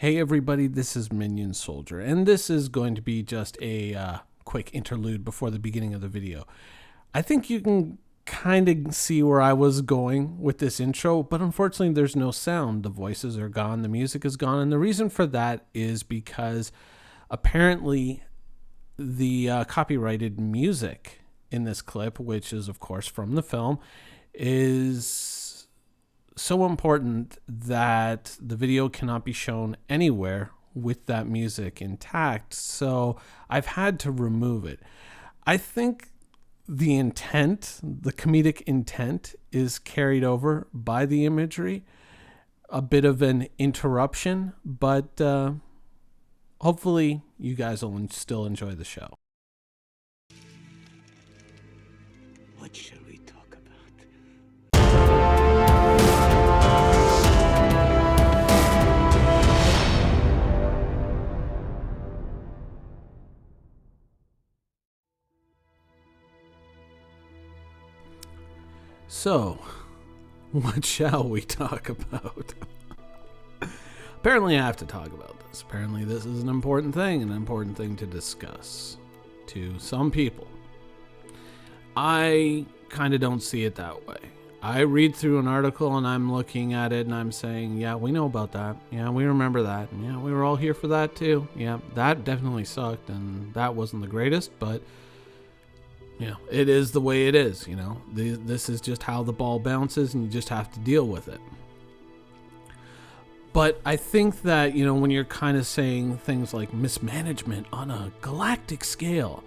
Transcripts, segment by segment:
Hey everybody, this is Minion Soldier, and this is going to be just a quick interlude before the beginning of the video. I think you can kind of see where I was going with this intro, but unfortunately there's no sound. The voices are gone, the music is gone, and the reason for that is because apparently the copyrighted music in this clip, which is of course from the film, is so important that the video cannot be shown anywhere with that music intact. So I've had to remove it. I think the intent, the comedic intent, is carried over by the imagery. A bit of an interruption, but hopefully you guys will still enjoy the show. What shall we talk about? So, what shall we talk about? Apparently I have to talk about this. Apparently this is an important thing to discuss to some people. I kind of don't see it that way. I read through an article and I'm looking at it and I'm saying, yeah, we know about that. Yeah, we remember that. Yeah, we were all here for that too. Yeah, that definitely sucked and that wasn't the greatest, but it is the way it is, This is just how the ball bounces and you just have to deal with it. But I think that, when you're kind of saying things like mismanagement on a galactic scale,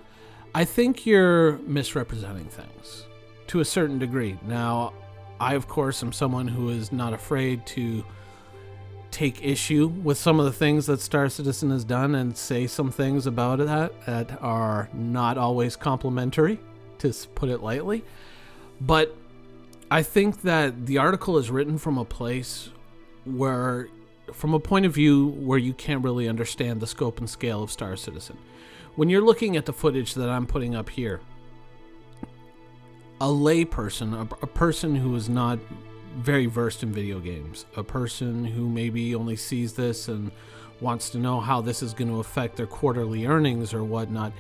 I think you're misrepresenting things to a certain degree. Now, I, of course, am someone who is not afraid to take issue with some of the things that Star Citizen has done and say some things about that are not always complimentary, to put it lightly. But I think that the article is written from a place where, from a point of view where you can't really understand the scope and scale of Star Citizen. When you're looking at the footage that I'm putting up here, a layperson, a person who is not very versed in video games, a person who maybe only sees this and wants to know how this is going to affect their quarterly earnings or whatnot,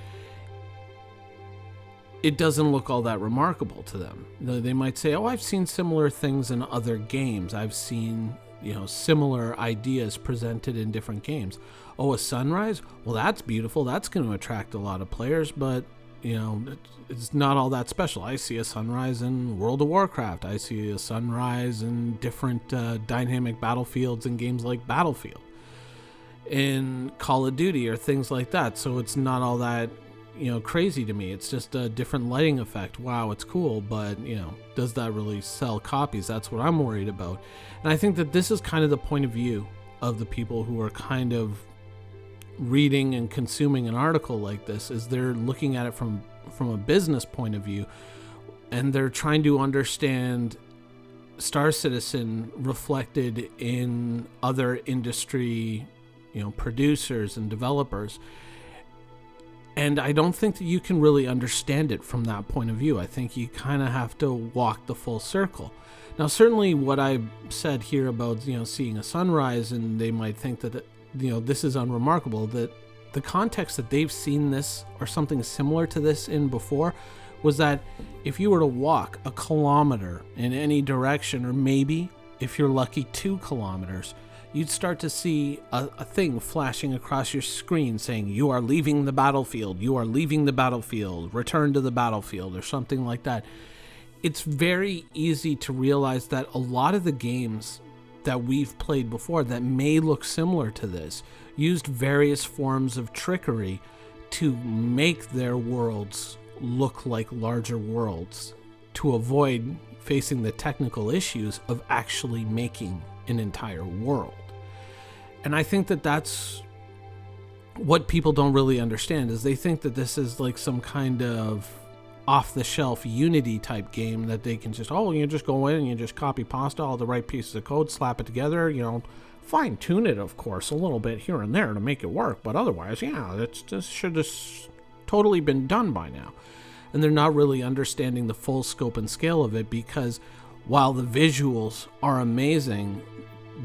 it doesn't look all that remarkable to them. They might say, oh, I've seen similar things in other games. I've seen, similar ideas presented in different games. Oh, a sunrise? Well, that's beautiful. That's going to attract a lot of players, but it's not all that special. I see a sunrise in World of Warcraft. I see a sunrise in different dynamic battlefields in games like Battlefield, in Call of Duty or things like that. So it's not all that crazy to me. It's just a different lighting effect. Wow, it's cool, but does that really sell copies? That's what I'm worried about. And I think that this is kind of the point of view of the people who are kind of reading and consuming an article like this, is they're looking at it from a business point of view, and they're trying to understand Star Citizen reflected in other industry, producers and developers. And I don't think that you can really understand it from that point of view. I think you kind of have to walk the full circle. Now, certainly what I said here about, seeing a sunrise, and they might think that, this is unremarkable, that the context that they've seen this or something similar to this in before was that if you were to walk a kilometer in any direction, or maybe if you're lucky 2 kilometers, you'd start to see a thing flashing across your screen saying, you are leaving the battlefield, return to the battlefield, or something like that. It's very easy to realize that a lot of the games that we've played before that may look similar to this used various forms of trickery to make their worlds look like larger worlds, to avoid facing the technical issues of actually making an entire world. And I think that that's what people don't really understand, is they think that this is like some kind of off-the-shelf Unity type game that they can just, you just go in and you just copy pasta all the right pieces of code, slap it together, fine tune it, of course, a little bit here and there to make it work, but otherwise, this should have totally been done by now. And they're not really understanding the full scope and scale of it, because while the visuals are amazing,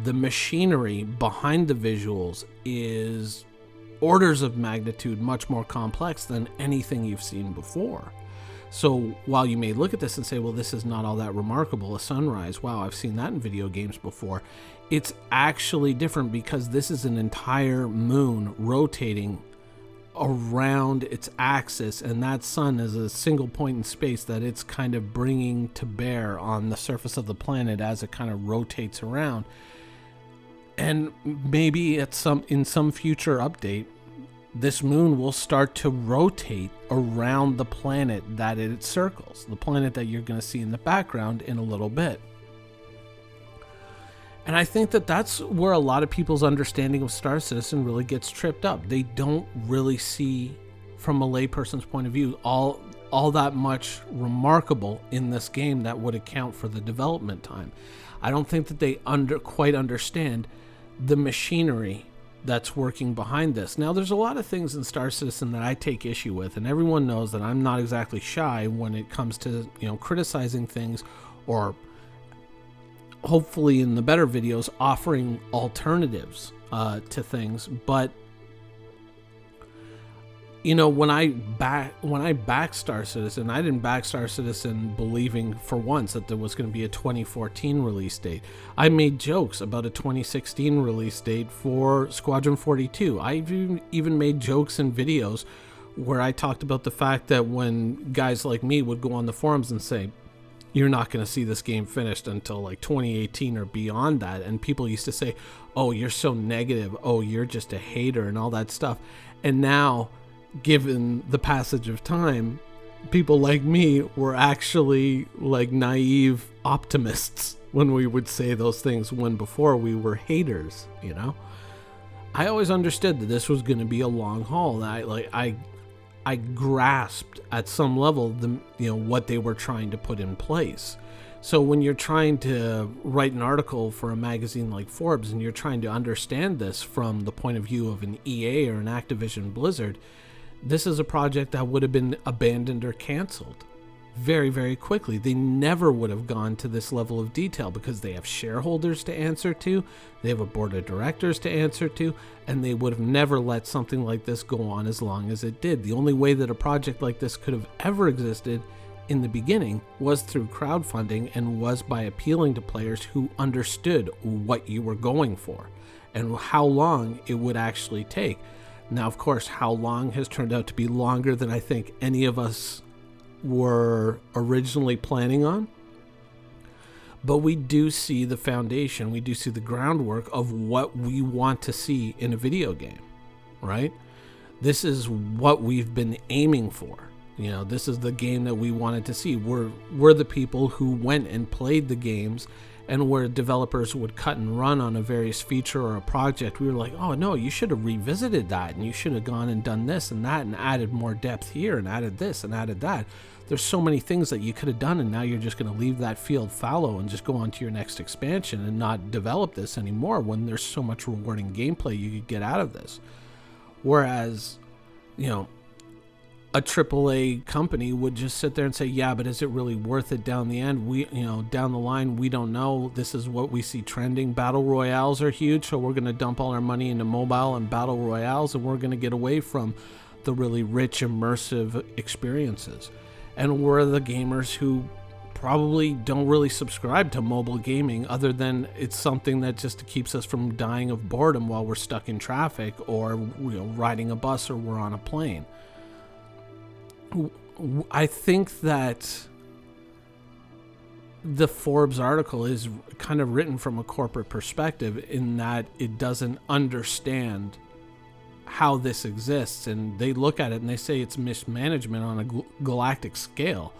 the machinery behind the visuals is orders of magnitude much more complex than anything you've seen before. So while you may look at this and say, well, this is not all that remarkable, a sunrise, wow, I've seen that in video games before, it's actually different because this is an entire moon rotating around its axis, and that sun is a single point in space that it's kind of bringing to bear on the surface of the planet as it kind of rotates around. And maybe in some future update, this moon will start to rotate around the planet that it circles, the planet that you're going to see in the background in a little bit. And I think that that's where a lot of people's understanding of Star Citizen really gets tripped up. They don't really see, from a layperson's point of view, all that much remarkable in this game that would account for the development time. I don't think that they quite understand the machinery that's working behind this. Now, there's a lot of things in Star Citizen that I take issue with, and everyone knows that I'm not exactly shy when it comes to, criticizing things, or hopefully in the better videos offering alternatives to things. But when I back Star Citizen, I didn't back Star Citizen believing for once that there was going to be a 2014 release date. I made jokes about a 2016 release date for Squadron 42. I even made jokes in videos where I talked about the fact that when guys like me would go on the forums and say, you're not going to see this game finished until like 2018 or beyond that, and people used to say, oh, you're so negative, oh, you're just a hater and all that stuff. And now, given the passage of time, people like me were actually like naive optimists when we would say those things, when before we were haters. I always understood that this was going to be a long haul. I grasped at some level what they were trying to put in place. So when you're trying to write an article for a magazine like Forbes and you're trying to understand this from the point of view of an EA or an Activision Blizzard, this is a project that would have been abandoned or canceled very, very quickly. They never would have gone to this level of detail because they have shareholders to answer to, they have a board of directors to answer to, and they would have never let something like this go on as long as it did. The only way that a project like this could have ever existed in the beginning was through crowdfunding, and was by appealing to players who understood what you were going for and how long it would actually take. Now, of course, how long has turned out to be longer than I think any of us were originally planning on. But we do see the foundation, we do see the groundwork of what we want to see in a video game, right? This is what we've been aiming for. This is the game that we wanted to see. We're the people who went and played the games, and where developers would cut and run on a various feature or a project, we were like, oh no, you should have revisited that, and you should have gone and done this and that and added more depth here and added this and added that. There's so many things that you could have done, and now you're just going to leave that field fallow and just go on to your next expansion and not develop this anymore, when there's so much rewarding gameplay you could get out of this. Whereas, a AAA company would just sit there and say, yeah, but is it really worth it down the end? Down the line, we don't know. This is what we see trending. Battle royales are huge, so we're going to dump all our money into mobile and battle royales, and we're going to get away from the really rich, immersive experiences. And we're the gamers who probably don't really subscribe to mobile gaming, other than it's something that just keeps us from dying of boredom while we're stuck in traffic, or riding a bus, or we're on a plane. I think that the Forbes article is kind of written from a corporate perspective, in that it doesn't understand how this exists, and they look at it and they say it's mismanagement on a galactic scale.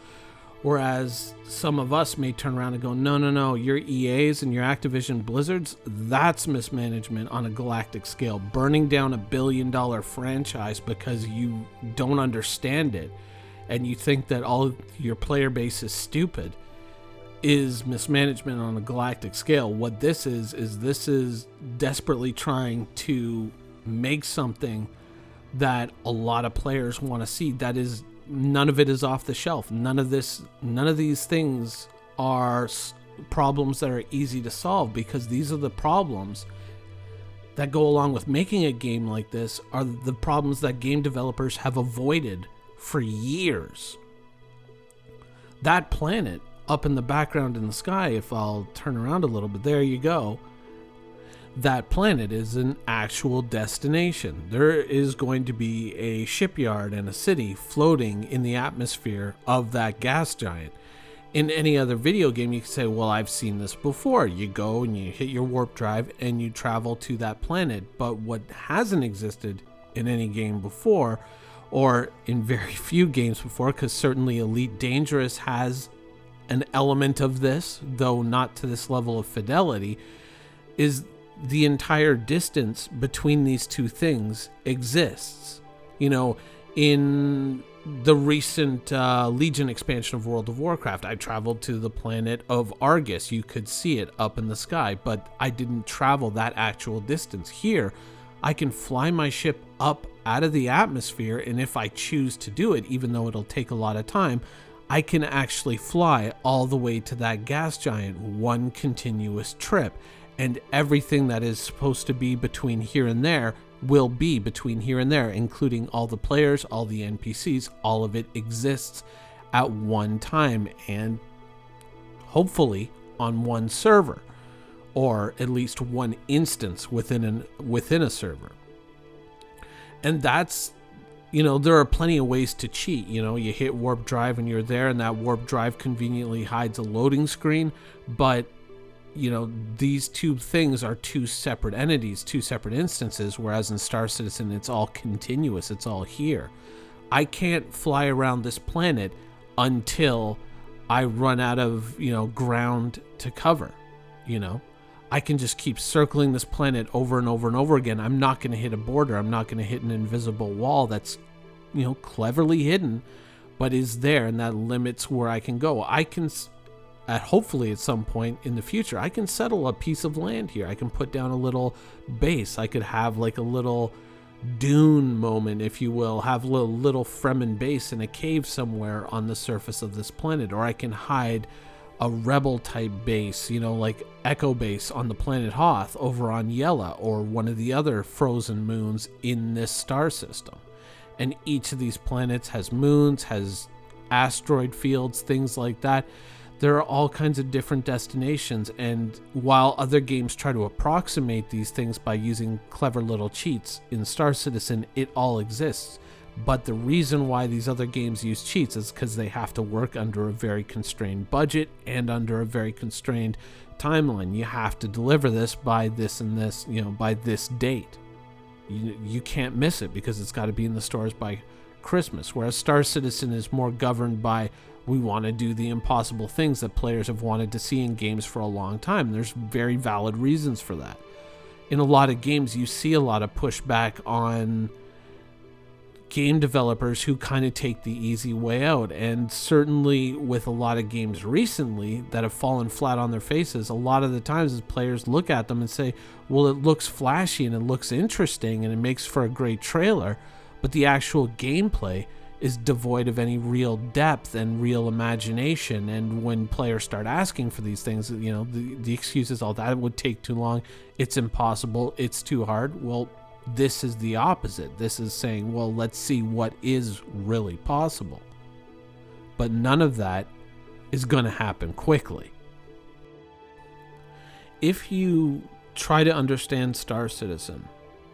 Whereas some of us may turn around and go, no, your EAs and your Activision Blizzards, that's mismanagement on a galactic scale. Burning down $1 billion franchise because you don't understand it and you think that all your player base is stupid is mismanagement on a galactic scale. What this is desperately trying to make something that a lot of players want to see. That is, none of it is off the shelf. None of these things are problems that are easy to solve, because these are the problems that go along with making a game like this, are the problems that game developers have avoided for years. That planet up in the background in the sky, if I'll turn around a little bit, there you go. That planet is an actual destination. There is going to be a shipyard and a city floating in the atmosphere of that gas giant. In any other video game, you can say, well, I've seen this before. You go and you hit your warp drive and you travel to that planet. But what hasn't existed in any game before, or in very few games before, because certainly Elite Dangerous has an element of this, though not to this level of fidelity, is the entire distance between these two things exists. You know, in the recent Legion expansion of World of Warcraft, I traveled to the planet of Argus. You could see it up in the sky, but I didn't travel that actual distance. Here, I can fly my ship up out of the atmosphere, and if I choose to do it, even though it'll take a lot of time, I can actually fly all the way to that gas giant, one continuous trip. And everything that is supposed to be between here and there will be between here and there, including all the players, all the NPCs, all of it exists at one time, and hopefully on one server, or at least one instance within a server. And that's, you know, there are plenty of ways to cheat. You know, you hit warp drive and you're there, and that warp drive conveniently hides a loading screen, but you know, these two things are two separate entities, two separate instances, whereas in Star Citizen, it's all continuous, it's all here. I can't fly around this planet until I run out of, you know, ground to cover, you know. I can just keep circling this planet over and over and over again. I'm not going to hit a border. I'm not going to hit an invisible wall that's, you know, cleverly hidden, but is there, and that limits where I can go. I can... hopefully at some point in the future, I can settle a piece of land here. I can put down a little base. I could have like a little dune moment, if you will, have a little Fremen base in a cave somewhere on the surface of this planet. Or I can hide a rebel type base, you know, like Echo Base on the planet Hoth over on Yela, or one of the other frozen moons in this star system. And each of these planets has moons, has asteroid fields, things like that. There are all kinds of different destinations, and while other games try to approximate these things by using clever little cheats, in Star Citizen it all exists. But the reason why these other games use cheats is because they have to work under a very constrained budget and under a very constrained timeline. You have to deliver this by this and this, you know, by this date. You can't miss it because it's got to be in the stores by Christmas, whereas Star Citizen is more governed by, we want to do the impossible things that players have wanted to see in games for a long time. There's very valid reasons for that. In a lot of games, you see a lot of pushback on game developers who kind of take the easy way out. And certainly with a lot of games recently that have fallen flat on their faces, a lot of the times as players look at them and say, well, it looks flashy and it looks interesting and it makes for a great trailer, but the actual gameplay is devoid of any real depth and real imagination. And when players start asking for these things, you know, the excuse is, all that would take too long, it's impossible, it's too hard. Well, this is the opposite. This is saying, well, let's see what is really possible. But none of that is going to happen quickly. If you try to understand Star Citizen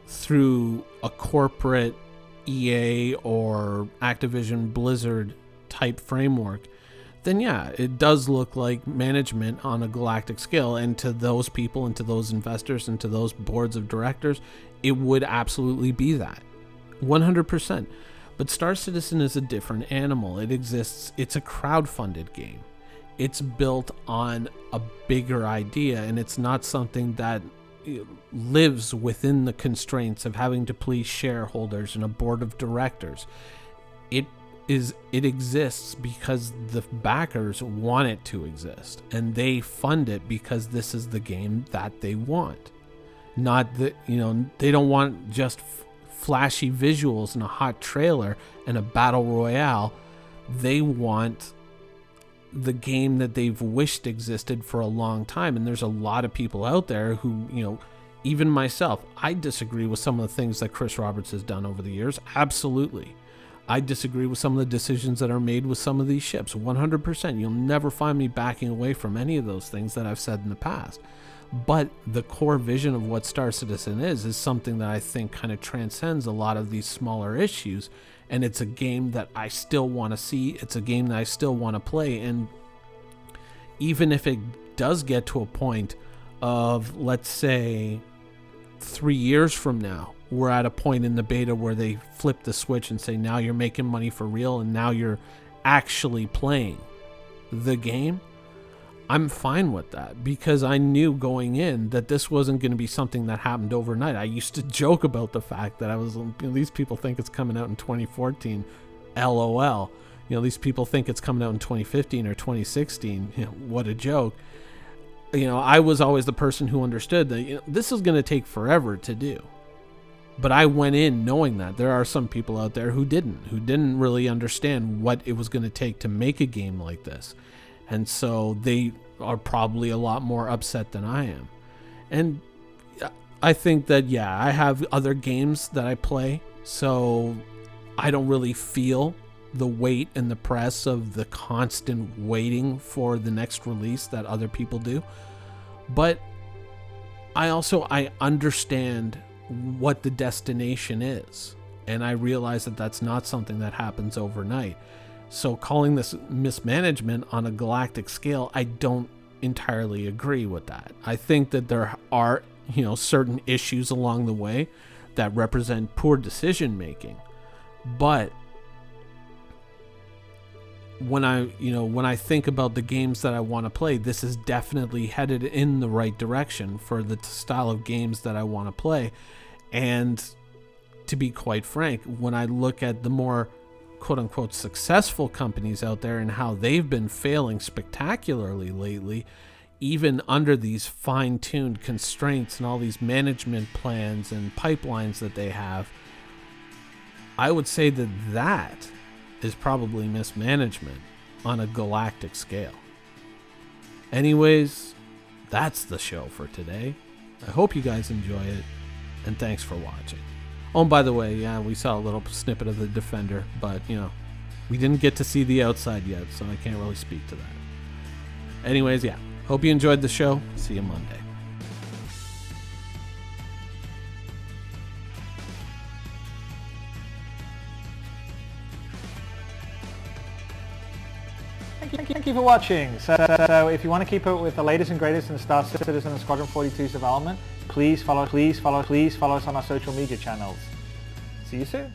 through a corporate EA or Activision Blizzard type framework, then yeah, it does look like management on a galactic scale. And to those people and to those investors and to those boards of directors, it would absolutely be that. 100%. But Star Citizen is a different animal. It exists, it's a crowdfunded game. It's built on a bigger idea, and it's not something that lives within the constraints of having to please shareholders and a board of directors. It exists because the backers want it to exist, and they fund it because this is the game that they want. Not that, you know, they don't want just flashy visuals and a hot trailer and a battle royale. They want the game that they've wished existed for a long time. And there's a lot of people out there who, even myself, I disagree with some of the things that Chris Roberts has done over the years. Absolutely. I disagree with some of the decisions that are made with some of these ships. 100%. You'll never find me backing away from any of those things that I've said in the past. But the core vision of what Star Citizen is something that I think kind of transcends a lot of these smaller issues. And it's a game that I still want to see. It's a game that I still want to play. And even if it does get to a point of, let's say, 3 years from now, we're at a point in the beta where they flip the switch and say, now you're making money for real and now you're actually playing the game, I'm fine with that, because I knew going in that this wasn't going to be something that happened overnight. I used to joke about the fact that these people think it's coming out in 2014, LOL. These people think it's coming out in 2015 or 2016. What a joke. I was always the person who understood that this is going to take forever to do. But I went in knowing that there are some people out there who didn't really understand what it was going to take to make a game like this. And so they are probably a lot more upset than I am. And I think that, I have other games that I play, so I don't really feel the weight and the press of the constant waiting for the next release that other people do. But I understand what the destination is, and I realize that that's not something that happens overnight. So calling this mismanagement on a galactic scale, I don't entirely agree with that. I think that there are, certain issues along the way that represent poor decision making. But when I think about the games that I want to play, this is definitely headed in the right direction for the style of games that I want to play. And to be quite frank, when I look at the more quote-unquote successful companies out there and how they've been failing spectacularly lately, even under these fine-tuned constraints and all these management plans and pipelines that they have, I would say that is probably mismanagement on a galactic scale. Anyways, that's the show for today. I hope you guys enjoy it, and thanks for watching. Oh, and by the way, we saw a little snippet of the Defender, but, we didn't get to see the outside yet, so I can't really speak to that. Anyways, hope you enjoyed the show. See you Monday. Thank you for watching. So if you want to keep up with the latest and greatest in Star Citizen and Squadron 42's development, please follow us on our social media channels. See you soon.